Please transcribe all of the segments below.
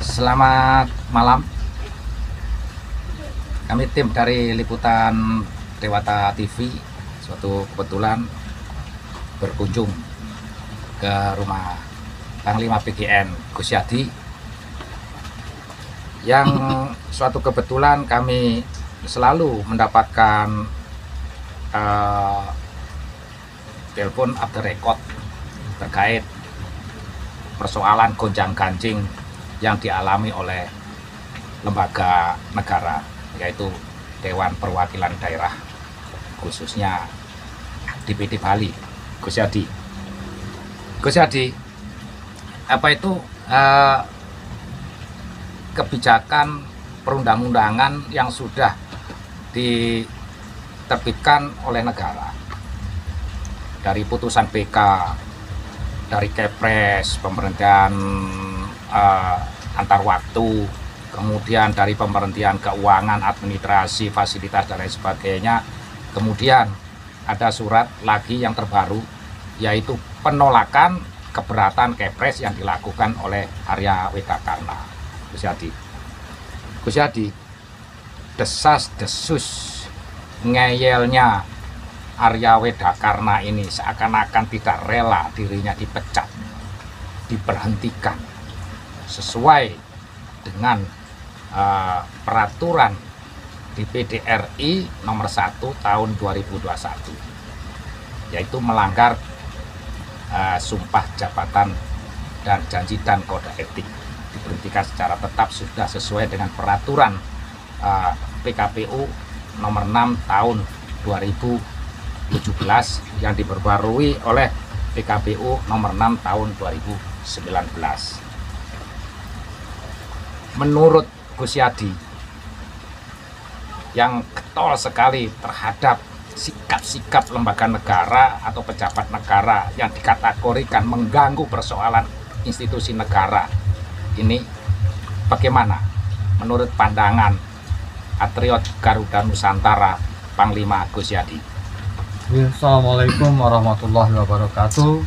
Selamat malam. Kami tim dari Liputan Dewata TV suatu kebetulan berkunjung ke rumah Panglima PGN Gus Yadi yang suatu kebetulan kami selalu mendapatkan telepon off the record terkait persoalan gonjang-ganjing yang dialami oleh lembaga negara, yaitu Dewan Perwakilan Daerah, khususnya DPD Bali, Gus Yadi. Gus Yadi, apa itu kebijakan perundang-undangan yang sudah diterbitkan oleh negara, dari putusan BK, dari Kepres, pemberhentian antar waktu, kemudian dari pemberhentian keuangan, administrasi, fasilitas dan lain sebagainya. Kemudian ada surat lagi yang terbaru, yaitu penolakan keberatan Kepres yang dilakukan oleh Arya Wedakarna. Gus Yadi, Gus Yadi, desas-desus ngeyelnya Arya Wedakarna ini seakan-akan tidak rela dirinya dipecat, diberhentikan sesuai dengan peraturan DPD RI nomor 1 tahun 2021, yaitu melanggar sumpah jabatan dan janji dan kode etik, diberhentikan secara tetap sudah sesuai dengan peraturan PKPU nomor 6 tahun 2017 yang diperbarui oleh PKPU nomor 6 tahun 2019. Menurut Gus Yadi yang getol sekali terhadap sikap-sikap lembaga negara atau pejabat negara yang dikategorikan mengganggu persoalan institusi negara ini, bagaimana menurut pandangan Patriot Garuda Nusantara Panglima Gus Yadi? Assalamualaikum warahmatullahi wabarakatuh.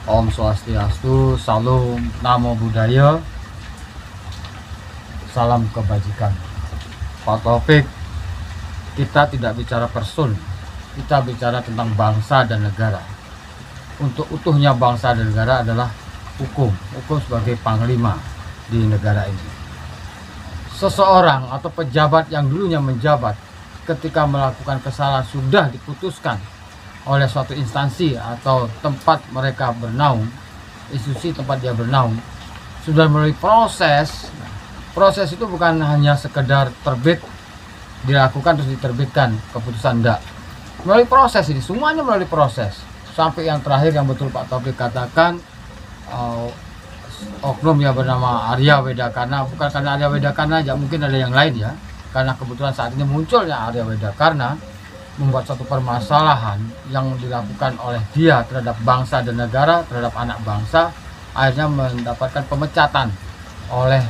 Om Swastiastu, Salam Namo Buddhaya, salam kebajikan. Pak Taufik, kita tidak bicara person, kita bicara tentang bangsa dan negara. Untuk utuhnya bangsa dan negara adalah hukum sebagai panglima di negara ini. Seseorang atau pejabat yang dulunya menjabat ketika melakukan kesalahan sudah diputuskan oleh suatu instansi atau tempat mereka bernaung, institusi tempat dia bernaung, sudah melalui proses. Proses itu bukan hanya sekedar terbit, dilakukan terus diterbitkan keputusan, enggak. Melalui proses ini, semuanya melalui proses. Sampai yang terakhir yang betul Pak Taufik katakan, oknum yang bernama Arya Wedakarna, bukan karena Arya Wedakarna aja, mungkin ada yang lain ya. Karena kebetulan saat ini munculnya Arya Wedakarna membuat satu permasalahan yang dilakukan oleh dia terhadap bangsa dan negara, terhadap anak bangsa, akhirnya mendapatkan pemecatan oleh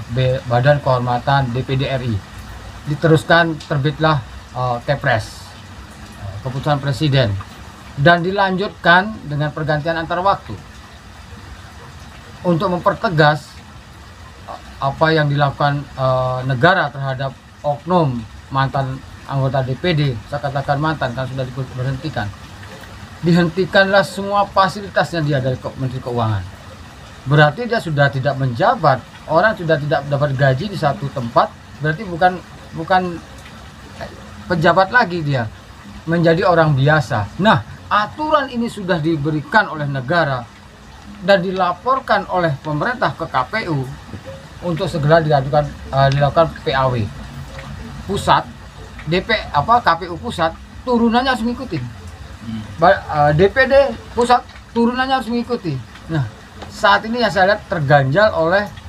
Badan Kehormatan DPD RI. Diteruskan terbitlah Kepres, keputusan Presiden, dan dilanjutkan dengan pergantian antar waktu untuk mempertegas apa yang dilakukan negara terhadap oknum mantan anggota DPD. Saya katakan mantan kan sudah diberhentikan. Dihentikanlah semua fasilitasnya dia dari Menteri Keuangan. Berarti dia sudah tidak menjabat. Orang sudah tidak dapat gaji di satu tempat, berarti bukan pejabat lagi, dia menjadi orang biasa. Nah, aturan ini sudah diberikan oleh negara dan dilaporkan oleh pemerintah ke KPU untuk segera dilakukan PAW pusat, KPU pusat turunannya harus mengikuti. DPD pusat turunannya harus mengikuti. Nah, saat ini yang saya lihat terganjal oleh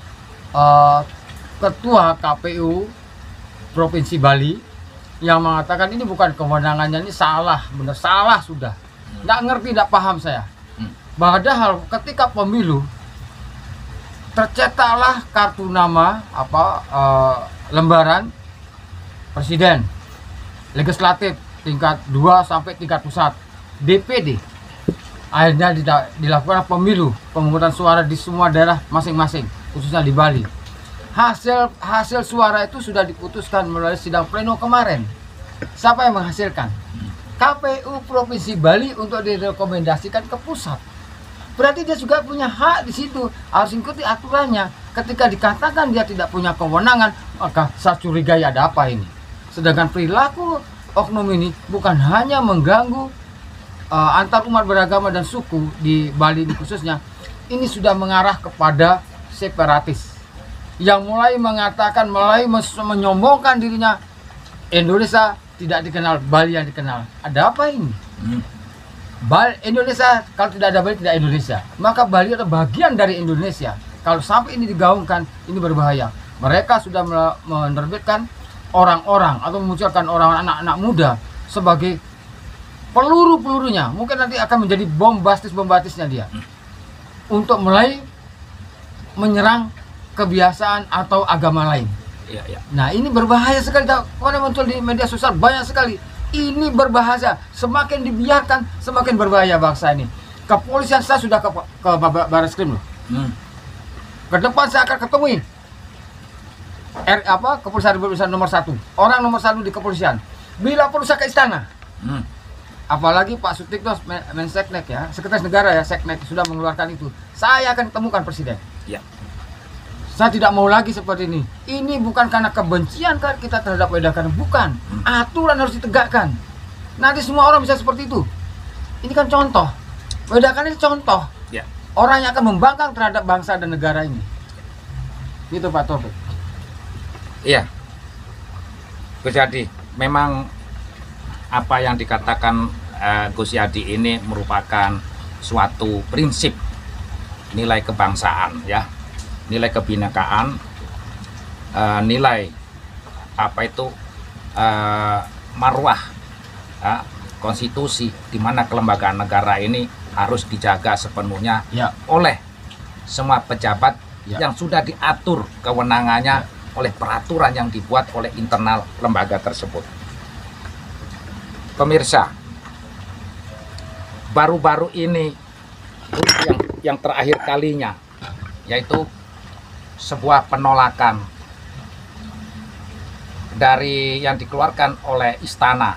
Ketua KPU Provinsi Bali yang mengatakan ini bukan kewenangannya, ini salah, benar salah sudah. Nggak ngerti, nggak paham saya. Padahal ketika pemilu tercetaklah kartu nama lembaran presiden, legislatif tingkat 2 sampai tingkat pusat, DPD. Akhirnya dilakukan pemilu, pemungutan suara di semua daerah masing-masing, khususnya di Bali. hasil suara itu sudah diputuskan melalui sidang pleno kemarin. Siapa yang menghasilkan? KPU Provinsi Bali untuk direkomendasikan ke pusat. Berarti dia juga punya hak di situ, harus ikuti aturannya. Ketika dikatakan dia tidak punya kewenangan, maka saya curigai ada apa ini. Sedangkan perilaku oknum ini bukan hanya mengganggu antar umat beragama dan suku di Bali ini khususnya, ini sudah mengarah kepada separatis yang mulai mengatakan, mulai menyombongkan dirinya, Indonesia tidak dikenal, Bali yang dikenal. Ada apa ini? Indonesia, kalau tidak ada Bali, tidak Indonesia. Maka Bali adalah bagian dari Indonesia. Kalau sampai ini digaungkan, ini berbahaya. Mereka sudah menerbitkan orang-orang atau memunculkan orang anak-anak muda sebagai peluru-pelurunya. Mungkin nanti akan menjadi bom bastis-bombatisnya dia. Untuk mulai menyerang kebiasaan atau agama lain. Nah, ini berbahaya sekali. Kalau muncul di media sosial banyak sekali. Ini berbahaya. Semakin dibiarkan, semakin berbahaya bangsa ini. Kepolisian saya sudah ke Barreskrim loh. Ke depan saya akan ketemu Kepolisian Republik Indonesia nomor 1. Orang nomor 1 di kepolisian. Bila perlu saya ke istana. Apalagi Pak Sutikno, Menseknek ya, Sekretaris Negara ya, Seknek sudah mengeluarkan itu. Saya akan temukan Presiden. Saya tidak mau lagi seperti ini. Ini bukan karena kebencian kan kita terhadap Wedakan, bukan. Aturan harus ditegakkan. Nanti semua orang bisa seperti itu. Ini kan contoh. Wedakan ini contoh. Orang yang akan membangkang terhadap bangsa dan negara ini. Gitu Pak Taufik. Iya. Gus Yadi, memang apa yang dikatakan Gus Yadi ini merupakan suatu prinsip nilai kebangsaan ya. Nilai kebinekaan, nilai marwah konstitusi, di mana kelembagaan negara ini harus dijaga sepenuhnya oleh semua pejabat yang sudah diatur kewenangannya oleh peraturan yang dibuat oleh internal lembaga tersebut. Pemirsa, baru-baru ini yang terakhir kalinya yaitu sebuah penolakan dari yang dikeluarkan oleh Istana,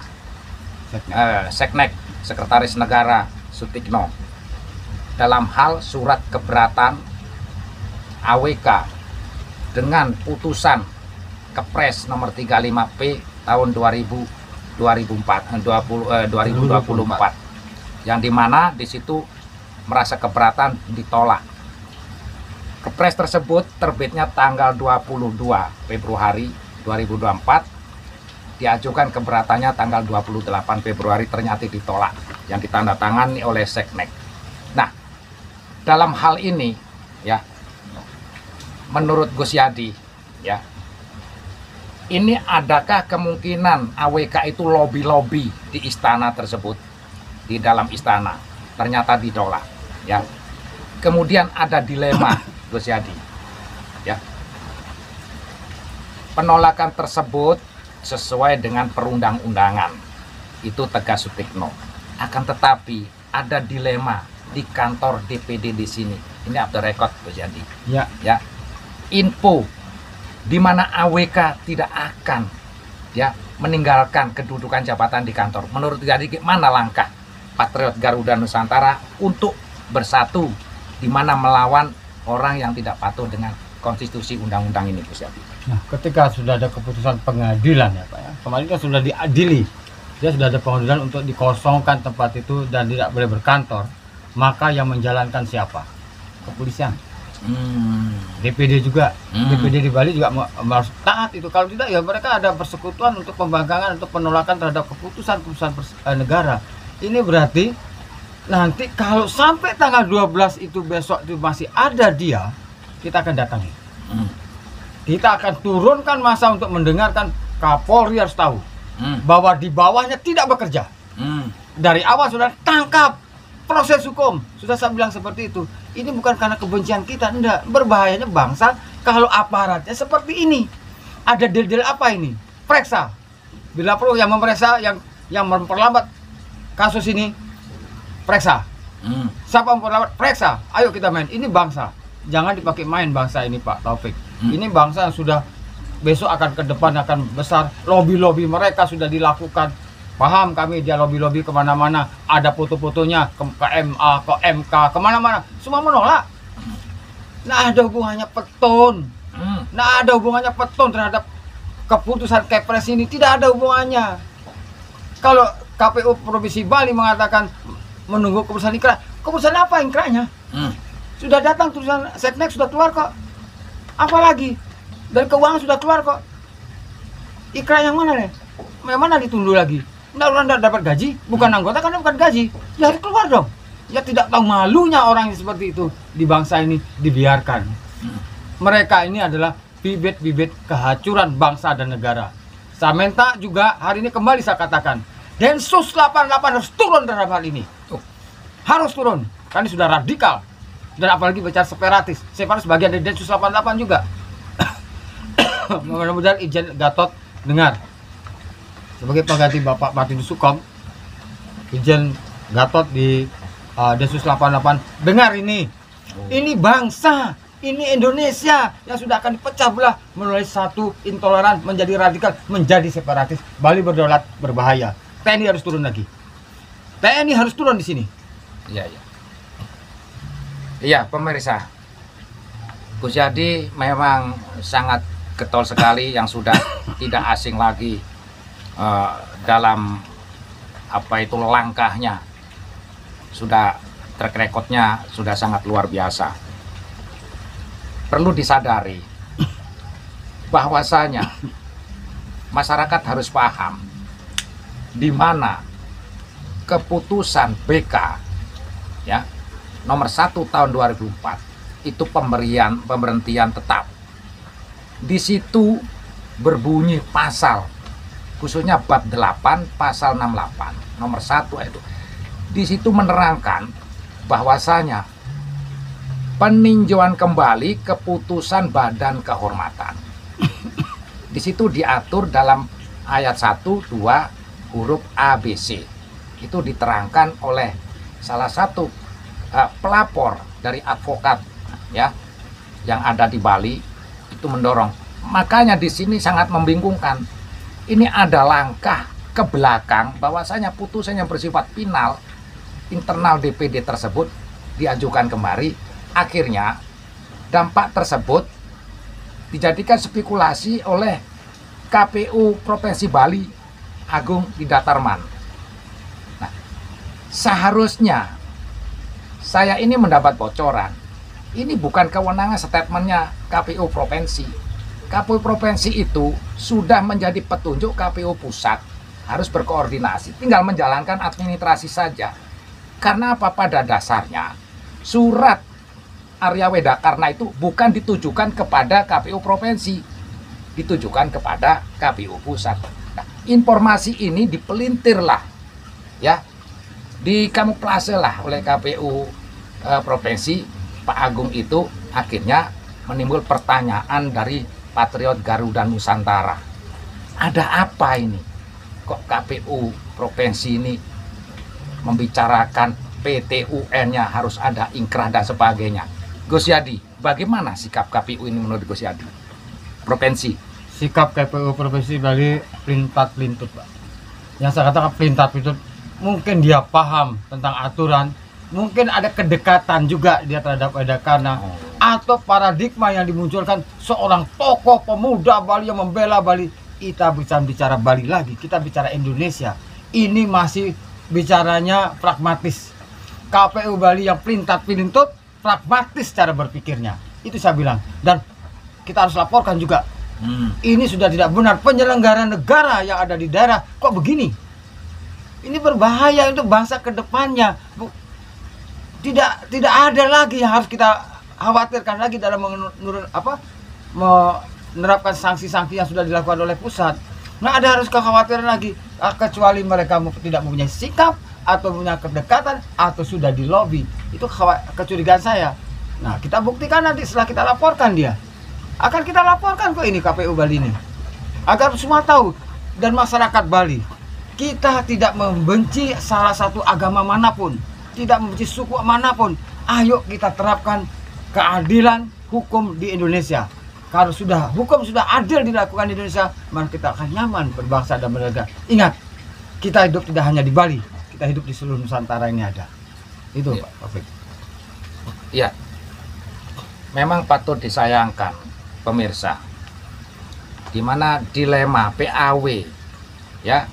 Seknek, Sekretaris Negara Sutikno, dalam hal surat keberatan AWK dengan putusan Kepres nomor 35P tahun 2024 yang dimana di situ merasa keberatan ditolak. Kepres tersebut terbitnya tanggal 22 Februari 2024, diajukan keberatannya tanggal 28 Februari, ternyata ditolak, yang ditandatangani oleh Seknek. Nah, dalam hal ini ya, menurut Gus Yadi ya, ini adakah kemungkinan AWK itu lobby-lobby di istana tersebut, di dalam istana, ternyata ditolak ya. Kemudian ada dilema Gus Yadi ya, penolakan tersebut sesuai dengan perundang-undangan, itu tegas Sutikno. Akan tetapi ada dilema di kantor DPD di sini. Ini up the record Gus Yadi. Ya. Info di mana AWK tidak akan ya meninggalkan kedudukan jabatan di kantor. Menurut Yadi, mana langkah Patriot Garuda Nusantara untuk bersatu di mana melawan orang yang tidak patuh dengan konstitusi undang-undang ini, Gus Yadi? Nah, ketika sudah ada keputusan pengadilan ya Pak ya, kemarin kan sudah diadili, dia sudah ada pengadilan untuk dikosongkan tempat itu dan tidak boleh berkantor, maka yang menjalankan siapa? Kepolisian. DPD juga, DPD di Bali juga harus taat itu. Kalau tidak ya mereka ada persekutuan untuk pembangkangan, untuk penolakan terhadap keputusan-keputusan negara. Ini berarti nanti kalau sampai tanggal 12 itu besok itu masih ada dia, kita akan datangi. Kita akan turunkan massa untuk mendengarkan. Kapolri harus tahu bahwa di bawahnya tidak bekerja. Dari awal sudah tangkap, proses hukum. Sudah saya bilang seperti itu. Ini bukan karena kebencian kita, enggak. Berbahayanya bangsa kalau aparatnya seperti ini. Ada deal-deal apa ini? Periksa. Bila perlu yang memeriksa, yang memperlambat kasus ini, periksa. Siapa memperlambat? Periksa. Ayo kita main. Ini bangsa. Jangan dipakai main bangsa ini Pak Taufik. Ini bangsa yang sudah besok akan ke depan akan besar. Lobby-lobby mereka sudah dilakukan. Paham kami, dia lobby-lobby kemana-mana. Ada foto-fotonya ke MA, ke MK, kemana-mana. Semua menolak. Nah ada hubungannya petun. Nah ada hubungannya petun terhadap keputusan Kepres ini. Tidak ada hubungannya. Kalau KPU Provinsi Bali mengatakan menunggu keputusan Inkra, keputusan apa Inkranya? Sudah datang tulisan Setnek, sudah keluar kok. Apalagi dari keuangan sudah keluar kok. Ikra yang mana nih? Yang mana ditunda lagi? Nggak, orang tidak dapat gaji, bukan anggota karena bukan gaji. Ya harus keluar dong. Ya tidak tahu malunya orang yang seperti itu di bangsa ini dibiarkan. Mereka ini adalah bibit-bibit kehancuran bangsa dan negara. Saya minta juga hari ini kembali saya katakan, Densus 88 harus turun dalam hal ini. Harus turun, karena ini sudah radikal. Dan apalagi bicara separatis. Separatis bagian dari Densus 88 juga. Mudah-mudahan Ijen Gatot dengar. Sebagai pengganti Bapak Martinus Sukom, Ijen Gatot di Densus 88 dengar ini. Ini bangsa, ini Indonesia yang sudah akan dipecah belah melalui satu intoleran menjadi radikal, menjadi separatis. Bali berdaulat berbahaya. TNI harus turun lagi. TNI harus turun di sini. Iya, iya. Iya, pemirsa, Gus Yadi memang sangat getol sekali, yang sudah tidak asing lagi dalam apa itu langkahnya. Sudah track recordnya sudah sangat luar biasa. Perlu disadari bahwasanya masyarakat harus paham di mana keputusan BK ya nomor 1 tahun 2004 itu pemberhentian tetap. Di situ berbunyi pasal, khususnya bab 8 pasal 68 nomor 1 itu. Di situ menerangkan bahwasanya peninjauan kembali keputusan Badan Kehormatan. Di situ diatur dalam ayat 1, 2 huruf ABC. Itu diterangkan oleh salah satu pelapor dari advokat ya yang ada di Bali, itu mendorong. Makanya di sini sangat membingungkan. Ini ada langkah ke belakang bahwasanya putusan yang bersifat final internal DPD tersebut diajukan kembali. Akhirnya dampak tersebut dijadikan spekulasi oleh KPU Provinsi Bali Agung di Datarman. Nah, seharusnya saya ini mendapat bocoran. Ini bukan kewenangan statementnya KPU Provinsi. KPU Provinsi itu sudah menjadi petunjuk KPU Pusat, harus berkoordinasi, tinggal menjalankan administrasi saja. Karena apa? Pada dasarnya surat Arya Wedakarna itu bukan ditujukan kepada KPU Provinsi, ditujukan kepada KPU Pusat. Nah, informasi ini dipelintirlah ya, dikamuflaselah oleh KPU Provinsi Pak Agung itu. Akhirnya menimbul pertanyaan dari patriot Garuda Nusantara, ada apa ini? Kok KPU Provinsi ini membicarakan PT-UN-nya harus ada inkrah dan sebagainya? Gus Yadi, bagaimana sikap KPU ini menurut Gus Yadi? Provinsi. Sikap KPU Provinsi Bali pelintat-pelintut, Pak. Yang saya katakan pelintat-pelintut, mungkin dia paham tentang aturan, mungkin ada kedekatan juga dia terhadap Wedakarna, atau paradigma yang dimunculkan seorang tokoh pemuda Bali yang membela Bali. Kita bisa bicara Bali lagi, kita bicara Indonesia. Ini masih bicaranya pragmatis. KPU Bali yang pelintat-pelintut, pragmatis cara berpikirnya. Itu saya bilang. Dan kita harus laporkan juga. Ini sudah tidak benar. Penyelenggara negara yang ada di daerah kok begini? Ini berbahaya untuk bangsa ke depannya. Tidak ada lagi yang harus kita khawatirkan lagi dalam menerapkan sanksi-sanksi yang sudah dilakukan oleh pusat. Nggak ada harus kekhawatiran lagi, kecuali mereka tidak mempunyai sikap atau punya kedekatan atau sudah di lobby. Itu kecurigaan saya. Nah, kita buktikan nanti setelah kita laporkan dia. Akan kita laporkan kok ini KPU Bali ini, agar semua tahu, dan masyarakat Bali, kita tidak membenci salah satu agama manapun, tidak membenci suku manapun. Ayo kita terapkan keadilan hukum di Indonesia. Kalau sudah hukum sudah adil dilakukan di Indonesia, maka kita akan nyaman berbangsa dan bernegara. Ingat, kita hidup tidak hanya di Bali, kita hidup di seluruh Nusantara ini ada. Itu Ya. Pak Taufik. Ya, memang patut disayangkan pemirsa, di mana dilema PAW, ya,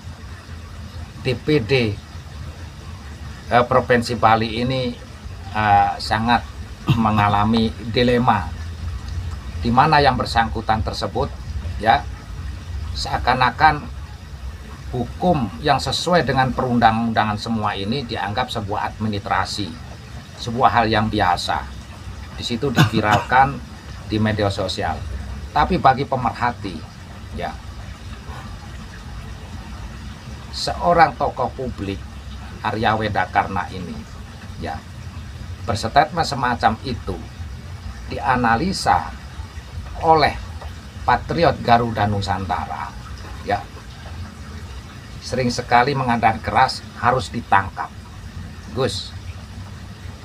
DPD Provinsi Bali ini sangat mengalami dilema, di mana yang bersangkutan tersebut, ya, seakan-akan hukum yang sesuai dengan perundang-undangan semua ini dianggap sebuah administrasi, sebuah hal yang biasa. Di situ diviralkan di media sosial. Tapi bagi pemerhati, ya, seorang tokoh publik Arya Wedakarna ini, ya, berstatement semacam itu dianalisa oleh patriot Garuda Nusantara, ya, sering sekali mengandalkan keras harus ditangkap. Gus,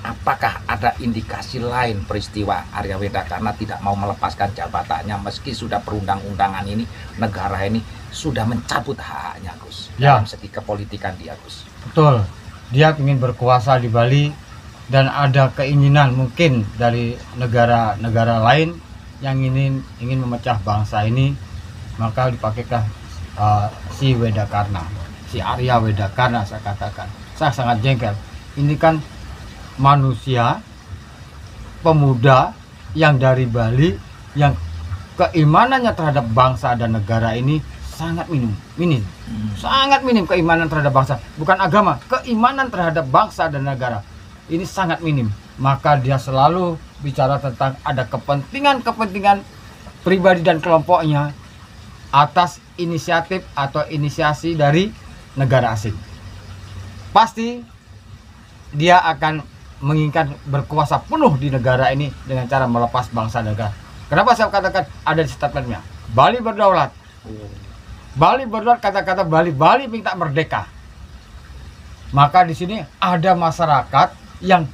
apakah ada indikasi lain peristiwa Arya Wedakarna tidak mau melepaskan jabatannya meski sudah perundang-undangan ini, negara ini sudah mencabut hak-haknya, Gus, Ya. dalam segi kepolitikan dia, Gus? Betul, dia ingin berkuasa di Bali dan ada keinginan mungkin dari negara-negara lain yang ingin memecah bangsa ini, maka dipakailah si Wedakarna, si Arya Wedakarna. Saya katakan, saya sangat jengkel. Ini kan manusia pemuda yang dari Bali yang keimanannya terhadap bangsa dan negara ini sangat minim, sangat minim keimanan terhadap bangsa, bukan agama, keimanan terhadap bangsa dan negara ini sangat minim. Maka dia selalu bicara tentang ada kepentingan pribadi dan kelompoknya atas inisiatif atau inisiasi dari negara asing. Pasti dia akan menginginkan berkuasa penuh di negara ini dengan cara melepas bangsa dan negara. Kenapa saya katakan ada di statementnya? Bali berdaulat. Bali berdaulat, kata-kata Bali minta merdeka. Maka di sini ada masyarakat yang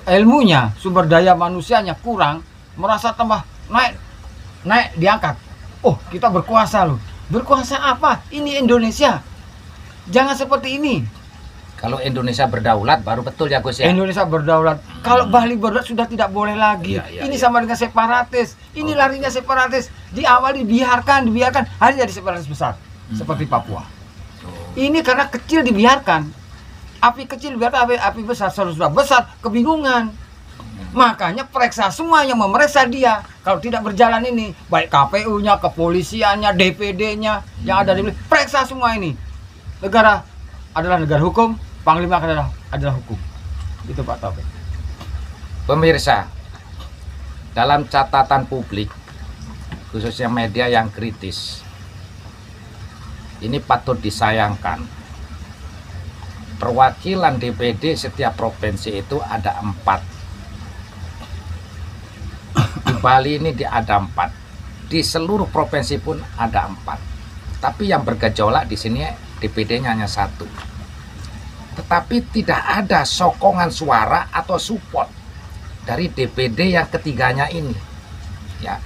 ilmunya, sumber daya manusianya kurang, merasa tambah naik diangkat. Oh, kita berkuasa loh. Berkuasa apa? Ini Indonesia. Jangan seperti ini. Kalau Indonesia berdaulat baru betul ya, Gus, ya? Indonesia berdaulat. Kalau Bali berdaulat sudah tidak boleh lagi. Ini sama dengan separatis. Ini larinya separatis. Di awal dibiarkan, akhirnya jadi separatis besar. Seperti Papua. Ini karena kecil dibiarkan. Api kecil dibiarkan, api besar. Sudah besar, kebingungan. Makanya periksa semua yang memeriksa dia. Kalau tidak berjalan ini, baik KPU-nya, kepolisiannya, DPD-nya, yang ada di periksa semua ini. Negara adalah negara hukum, Panglima adalah hukum. Itu Pak Taufik. Pemirsa, dalam catatan publik, khususnya media yang kritis, ini patut disayangkan. Perwakilan DPD setiap provinsi itu ada 4. Di Bali ini ada 4. Di seluruh provinsi pun ada 4. Tapi yang bergejolak di sini DPD-nya hanya 1. Tetapi tidak ada sokongan suara atau support dari DPD yang ketiganya ini, ya,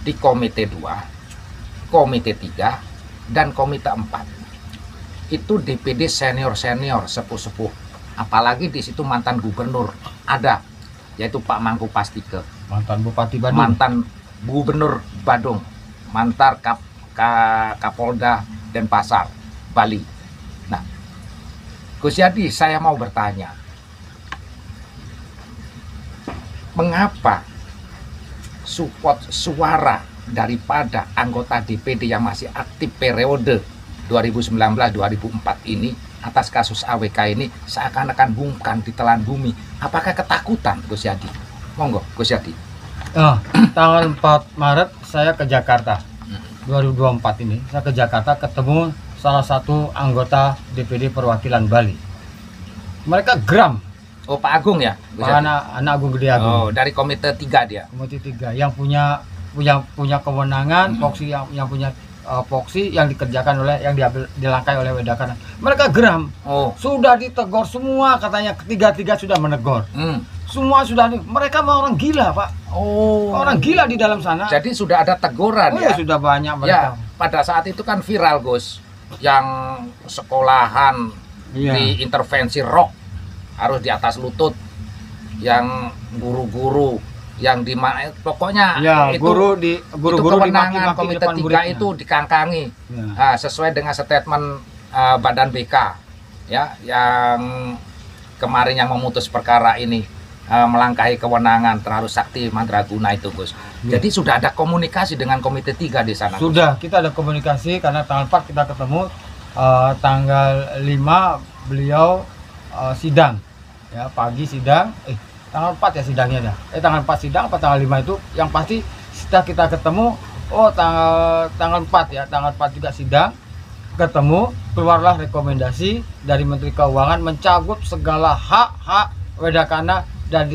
di komite 2, komite 3, dan komite 4. Itu DPD senior sepuh-sepuh, apalagi di situ mantan gubernur ada, yaitu Pak Mangku Pastike, mantan Bupati Badung, mantan Gubernur Badung, mantan Kapolda Denpasar Bali. Nah, Gus Yadi, saya mau bertanya, mengapa support suara daripada anggota DPD yang masih aktif periode 2019-2004 ini atas kasus AWK ini seakan-akan bungkam ditelan bumi? Apakah ketakutan, Gus Yadi? Monggo, Gus Yadi. Tanggal 4 Maret saya ke Jakarta 2024 ini. Saya ke Jakarta ketemu salah satu anggota DPD perwakilan Bali. Mereka geram. Oh, Pak Agung ya? Gus Yadi? Anak Agung Gede Agung. Oh, dari komite 3 dia. Komite 3 yang punya kewenangan, Poksi yang punya Poksi yang dikerjakan oleh yang dilangkai oleh Wedakarna. Mereka geram. Oh, Sudah ditegur semua, katanya ketiga-tiga sudah menegur. Semua sudah nih, mereka mau orang gila, Pak. Oh. Orang gila di dalam sana. Jadi sudah ada teguran Oh, ya? sudah banyak Ya, mereka. pada saat itu kan viral Gus, yang sekolahan Iya. diintervensi rok harus di atas lutut, yang guru-guru yang di pokoknya Ya, itu guru-guru kewenangan dimaki-maki Komite depan 3 muridnya. itu dikangkangi. Ya. Nah, sesuai dengan statement Badan BK ya, yang kemarin yang memutus perkara ini melangkahi kewenangan terlalu sakti mandraguna itu Gus. Ya. Jadi sudah ada komunikasi dengan Komite 3 di sana Gus? Sudah, kita ada komunikasi karena tanggal 4 kita ketemu, tanggal 5 beliau sidang. Ya, pagi sidang, tanggal 4 ya sidangnya ya. Tanggal 4 sidang apa tanggal 5 itu yang pasti setelah kita ketemu, tanggal 4 ya, tanggal 4 juga sidang. Ketemu, keluarlah rekomendasi dari Menteri Keuangan mencabut segala hak Wedakana dan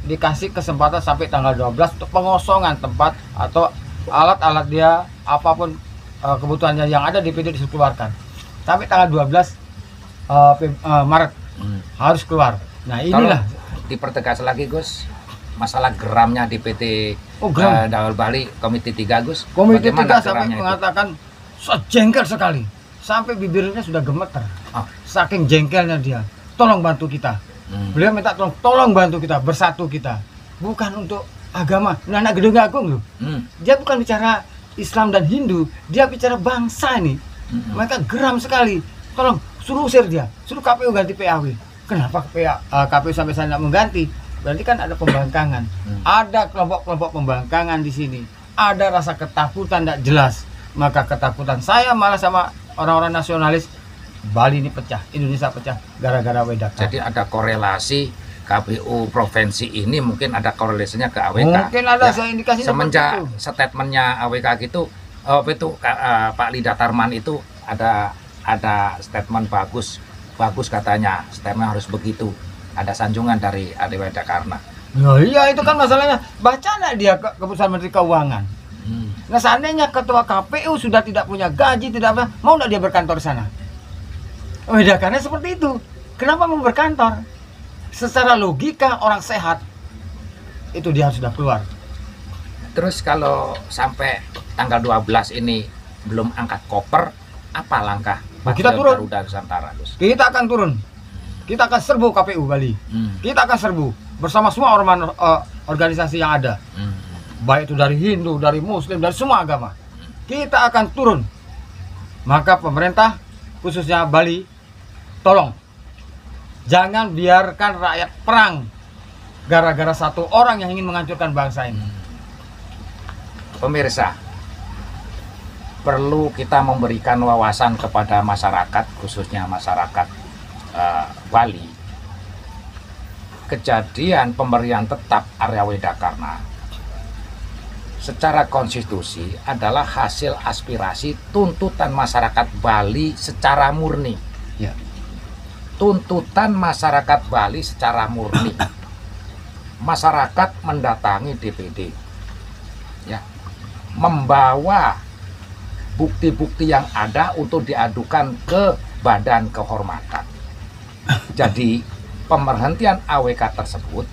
dikasih kesempatan sampai tanggal 12 untuk pengosongan tempat atau alat-alat dia, apapun kebutuhannya yang ada DPD dikeluarkan. Sampai tanggal 12 Maret harus keluar. Nah, inilah. Tolong dipertegas lagi Gus, masalah geramnya DPT Geram. Dawal Bali Komite 3 Gus. Komite 3 Bagaimana sampai geramnya itu? mengatakan sejengkel sekali. Sampai bibirnya sudah gemeter. Oh. Saking jengkelnya dia. Tolong bantu kita. Beliau minta tolong bantu kita, bersatu kita. Bukan untuk agama. Nah, anak Gedung Agung loh. Dia bukan bicara Islam dan Hindu, dia bicara bangsa nih. Mereka geram sekali. Tolong suruh usir dia, suruh KPU ganti PAW. Kenapa KPU sampai sana tidak mengganti? Berarti kan ada pembangkangan. Ada kelompok-kelompok pembangkangan di sini. Ada rasa ketakutan tidak jelas. Maka ketakutan saya malah sama orang-orang nasionalis, Bali ini pecah, Indonesia pecah gara-gara Wedakana. Jadi ada korelasi KPU provinsi ini, mungkin ada korelasinya ke AWK. Mungkin ada Ya, saya indikasi semenjak seperti itu. statementnya AWK gitu, Pak Lida Tarman itu ada statement bagus katanya, statement harus begitu. Ada sanjungan dari Ade Wedakana. Nah, iya itu kan masalahnya. Baca nggak dia keputusan Menteri Keuangan? Nah, seandainya ketua KPU sudah tidak punya gaji, tidak apa, mau nggak dia berkantor di sana? Wedakana seperti itu. Kenapa mau berkantor? Secara logika orang sehat itu dia sudah keluar. Terus kalau sampai tanggal 12 ini belum angkat koper, apa langkah Nah, kita turun. Garuda Nusantara, Gus? Kita akan turun. Kita akan serbu KPU Bali. Kita akan serbu bersama semua organisasi yang ada. Baik itu dari Hindu, dari Muslim, dari semua agama. Kita akan turun. Maka pemerintah, khususnya Bali, tolong jangan biarkan rakyat perang gara-gara satu orang yang ingin menghancurkan bangsa ini. Pemirsa, perlu kita memberikan wawasan kepada masyarakat, khususnya masyarakat Bali. Kejadian pemberian tetap area Wedakana secara konstitusi adalah hasil aspirasi tuntutan masyarakat Bali secara murni. Ya. Tuntutan masyarakat Bali secara murni. Masyarakat mendatangi DPD, ya, membawa bukti-bukti yang ada untuk diadukan ke Badan Kehormatan. Jadi pemberhentian AWK tersebut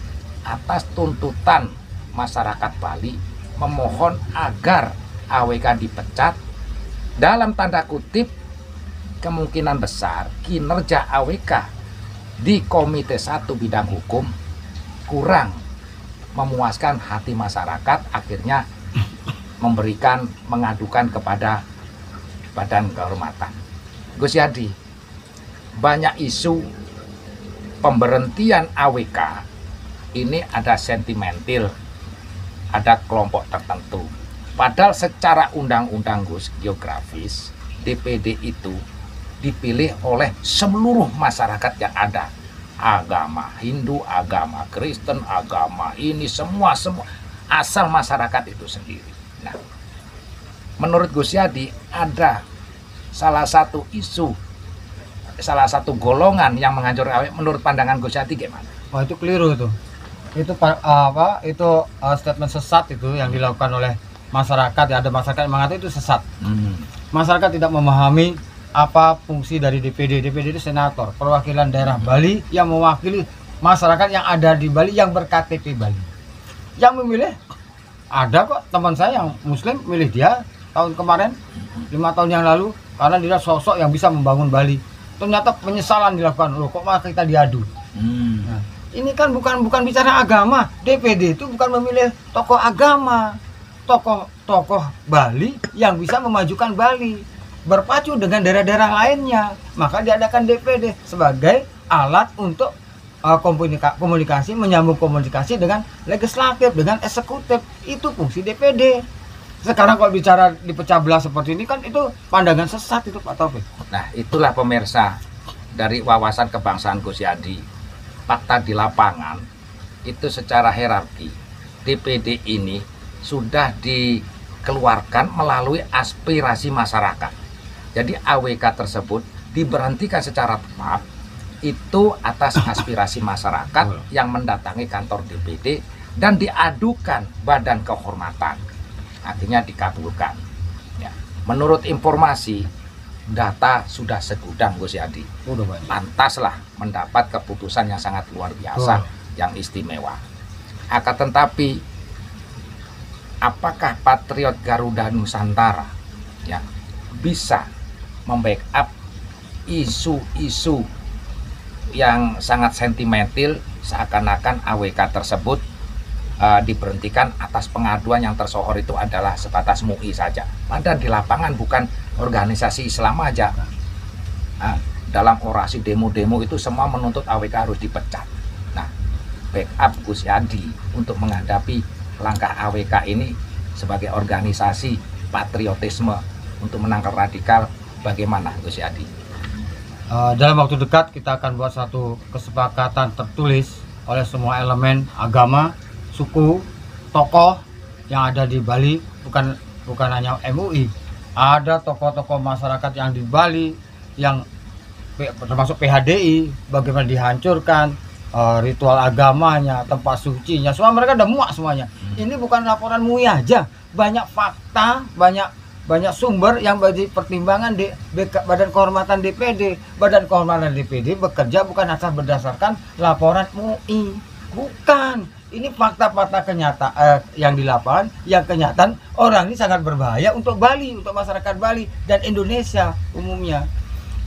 atas tuntutan masyarakat Bali memohon agar AWK dipecat. Dalam tanda kutip, kemungkinan besar kinerja AWK di Komite 1 bidang hukum kurang memuaskan hati masyarakat, akhirnya mengadukan kepada Badan Kehormatan. Gus Yadi, banyak isu pemberhentian AWK ini ada sentimental, ada kelompok tertentu. Padahal secara undang-undang Gus, geografis, DPD itu dipilih oleh seluruh masyarakat yang ada. Agama Hindu, agama Kristen, agama ini, semua asal masyarakat itu sendiri. Nah, menurut Gus Yadi ada salah satu isu, salah satu golongan yang menghancurkan AWK. Menurut pandangan Gus Yadi gimana? Wah, itu keliru itu. Itu statement sesat itu yang dilakukan oleh masyarakat. Ya, ada masyarakat yang mengatakan itu sesat. Masyarakat tidak memahami apa fungsi dari DPD. DPD itu senator, perwakilan daerah Bali yang mewakili masyarakat yang ada di Bali yang ber-KTP Bali. Yang memilih ada kok teman saya yang muslim milih dia tahun kemarin 5 tahun yang lalu karena dia sosok yang bisa membangun Bali. Ternyata penyesalan dilakukan, loh kok malah kita diadu. Nah, ini kan bukan bicara agama. DPD itu bukan memilih tokoh agama, tokoh Bali yang bisa memajukan Bali berpacu dengan daerah-daerah lainnya. Maka diadakan DPD sebagai alat untuk komunikasi, menyambung komunikasi dengan legislatif, dengan eksekutif. Itu fungsi DPD. Sekarang kalau bicara dipecah belah seperti ini kan itu pandangan sesat itu Pak Taufik. Nah, itulah pemirsa dari wawasan kebangsaan Gus Yadi. Fakta di lapangan itu secara hierarki DPD ini sudah dikeluarkan melalui aspirasi masyarakat. Jadi AWK tersebut diberhentikan secara tepat itu atas aspirasi masyarakat yang mendatangi kantor DPD dan diadukan badan kehormatan, akhirnya dikabulkan ya. Menurut informasi data sudah segudang Gus Yadi, pantaslah mendapat keputusan yang sangat luar biasa, yang istimewa. Akan tetapi apakah Patriot Garuda Nusantara ya bisa membackup isu-isu yang sangat sentimental seakan-akan AWK tersebut diberhentikan atas pengaduan yang tersohor itu adalah sebatas MUI saja. Padahal di lapangan bukan organisasi Islam aja. Dalam orasi demo-demo itu semua menuntut AWK harus dipecat. Nah, backup Gus Yadi untuk menghadapi langkah AWK ini sebagai organisasi patriotisme untuk menangkal radikal, bagaimana Gus Yadi? Dalam waktu dekat kita akan buat satu kesepakatan tertulis oleh semua elemen agama, suku, tokoh yang ada di Bali, bukan hanya MUI. Ada tokoh-tokoh masyarakat yang di Bali yang termasuk PHDI, bagaimana dihancurkan ritual agamanya, tempat sucinya, semua mereka udah muak semuanya. Ini bukan laporan MUI aja, banyak fakta, banyak sumber yang bagi pertimbangan di Badan Kehormatan DPD. Badan Kehormatan DPD bekerja bukan asal berdasarkan laporan MUI, bukan. Ini fakta-fakta kenyataan yang di lapangan, yang kenyataan orang ini sangat berbahaya untuk Bali, untuk masyarakat Bali dan Indonesia umumnya.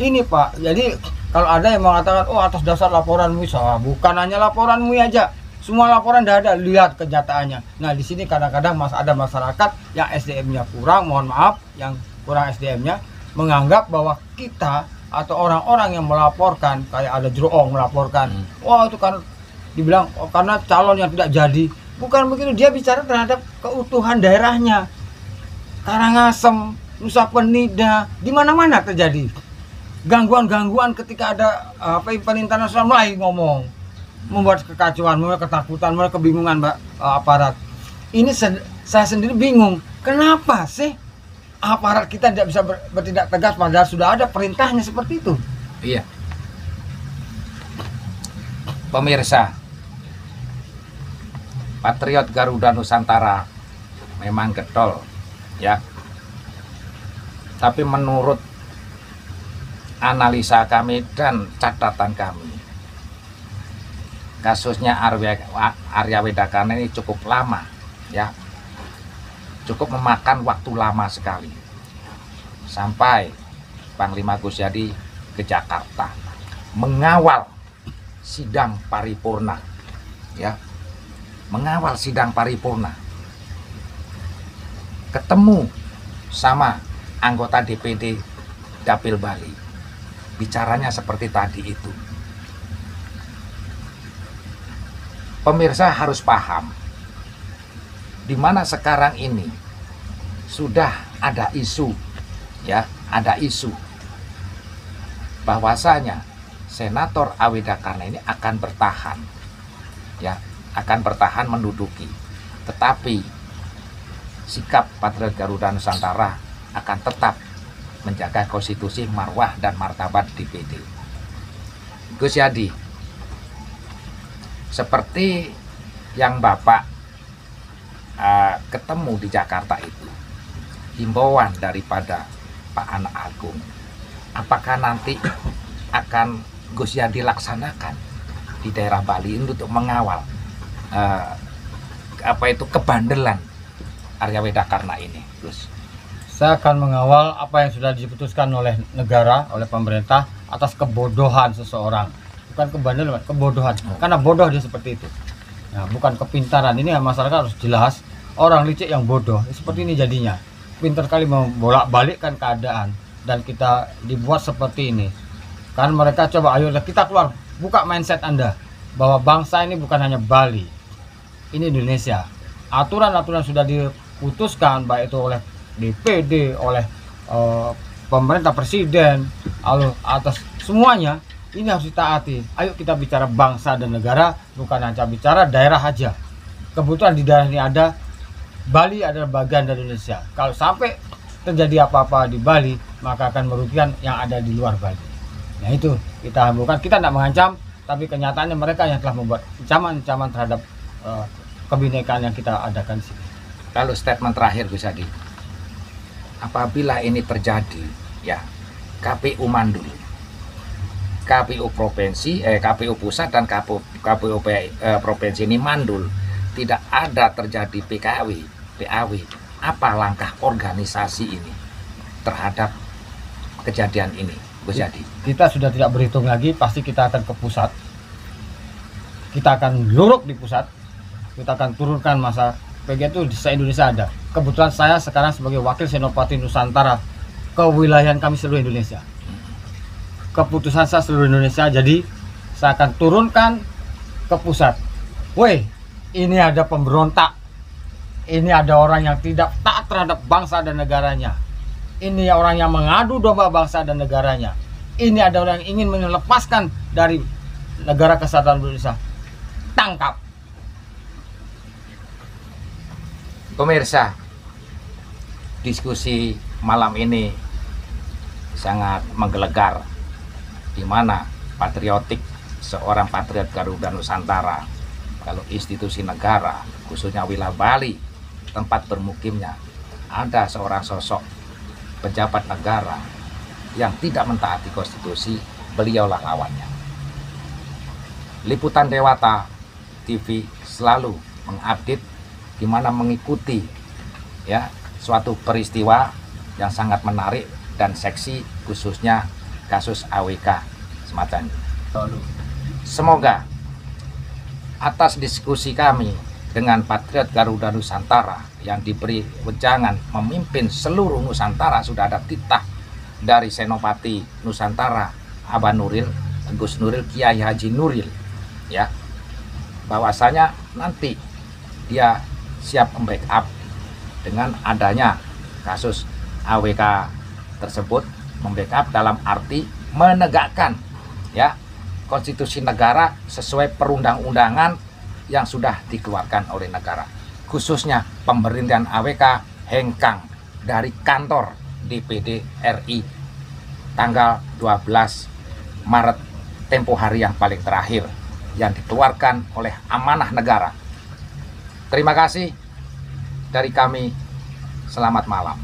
Ini Pak, jadi kalau ada yang mengatakan oh atas dasar laporan MUI, salah. Bukan hanya laporan MUI aja, semua laporan ada, lihat kenyataannya. Nah di sini kadang-kadang ada masyarakat yang SDM-nya kurang, mohon maaf, yang kurang SDM-nya menganggap bahwa kita atau orang-orang yang melaporkan, kayak ada Jeroong melaporkan, wah itu kan dibilang oh, karena calon yang tidak jadi. Bukan begitu, dia bicara terhadap keutuhan daerahnya. Karangasem, Nusa Penida, di mana-mana terjadi gangguan-gangguan ketika ada event internasional mulai ngomong, membuat kekacauan, membuat ketakutan, membuat kebingungan aparat. Ini saya sendiri bingung, kenapa sih aparat kita tidak bisa bertindak tegas padahal sudah ada perintahnya seperti itu. Iya. Pemirsa, Patriot Garuda Nusantara memang getol ya. Tapi menurut analisa kami dan catatan kami, kasusnya Arya Wedakana ini cukup lama ya, cukup memakan waktu lama sekali sampai Panglima Gus Yadi ke Jakarta mengawal sidang paripurna ya, mengawal sidang paripurna, ketemu sama anggota DPD Dapil Bali, bicaranya seperti tadi itu. Pemirsa harus paham, di mana sekarang ini sudah ada isu, ya, ada isu bahwasanya Senator Awedakana ini akan bertahan, ya, akan bertahan menduduki. Tetapi sikap Patriot Garuda Nusantara akan tetap menjaga konstitusi, marwah dan martabat DPD. Gus Yadi, seperti yang Bapak ketemu di Jakarta itu, himbauan daripada Pak Anak Agung, apakah nanti akan Gus Yadi laksanakan di daerah Bali untuk mengawal kebandelan Arya Wedakarna ini, Gus? Saya akan mengawal apa yang sudah diputuskan oleh negara, oleh pemerintah atas kebodohan seseorang. Bukan kebandelan, kebodohan. Karena bodoh dia seperti itu. Nah, bukan kepintaran. Ini masyarakat harus jelas. Orang licik yang bodoh seperti ini jadinya. Pintar kali membolak-balikkan keadaan dan kita dibuat seperti ini. Kan mereka coba, ayo kita keluar, buka mindset Anda bahwa bangsa ini bukan hanya Bali. Ini Indonesia. Aturan-aturan sudah diputuskan baik itu oleh DPD, oleh pemerintah, presiden, atas semuanya ini harus ditaati. Ayo kita bicara bangsa dan negara, bukan hanya bicara daerah aja. Kebetulan di daerah ini ada, Bali adalah bagian dari Indonesia. Kalau sampai terjadi apa-apa di Bali, maka akan merugikan yang ada di luar Bali. Nah itu kita hamburkan, kita tidak mengancam, tapi kenyataannya mereka yang telah membuat ancaman-ancaman terhadap kebinekaan yang kita adakan di sini. Lalu statement terakhir Gus Hadi, apabila ini terjadi, ya KPU mandul, KPU provinsi, KPU pusat dan KPU provinsi ini mandul, tidak ada terjadi PAW, apa langkah organisasi ini terhadap kejadian ini, Gus Hadi? Kita sudah tidak berhitung lagi, pasti kita akan ke pusat, kita akan luruk di pusat, kita akan turunkan masa PG itu di se-Indonesia ada. Kebetulan saya sekarang sebagai wakil Senopati Nusantara ke wilayah kami seluruh Indonesia. Keputusan saya seluruh Indonesia, jadi saya akan turunkan ke pusat. Woi, ini ada pemberontak, ini ada orang yang tidak taat terhadap bangsa dan negaranya, ini orang yang mengadu domba bangsa dan negaranya, ini ada orang yang ingin melepaskan dari negara kesatuan Indonesia. Tangkap. Pemirsa, diskusi malam ini sangat menggelegar, di mana patriotik seorang patriot Garuda Nusantara, kalau institusi negara, khususnya wilayah Bali, tempat bermukimnya, ada seorang sosok pejabat negara yang tidak mentaati konstitusi, beliaulah lawannya. Liputan Dewata TV selalu mengupdate, di mana mengikuti ya suatu peristiwa yang sangat menarik dan seksi, khususnya kasus AWK semacam ini. Semoga atas diskusi kami dengan Patriot Garuda Nusantara yang diberi wejangan memimpin seluruh Nusantara, sudah ada titah dari Senopati Nusantara Abah Nuril, Gus Nuril, Kiai Haji Nuril, ya, bahwasanya nanti dia siap membackup dengan adanya kasus AWK tersebut, membackup dalam arti menegakkan ya konstitusi negara sesuai perundang-undangan yang sudah dikeluarkan oleh negara, khususnya pemerintahan AWK hengkang dari kantor DPD RI tanggal 12 Maret, tempo hari yang paling terakhir yang dikeluarkan oleh amanah negara. Terima kasih dari kami, selamat malam.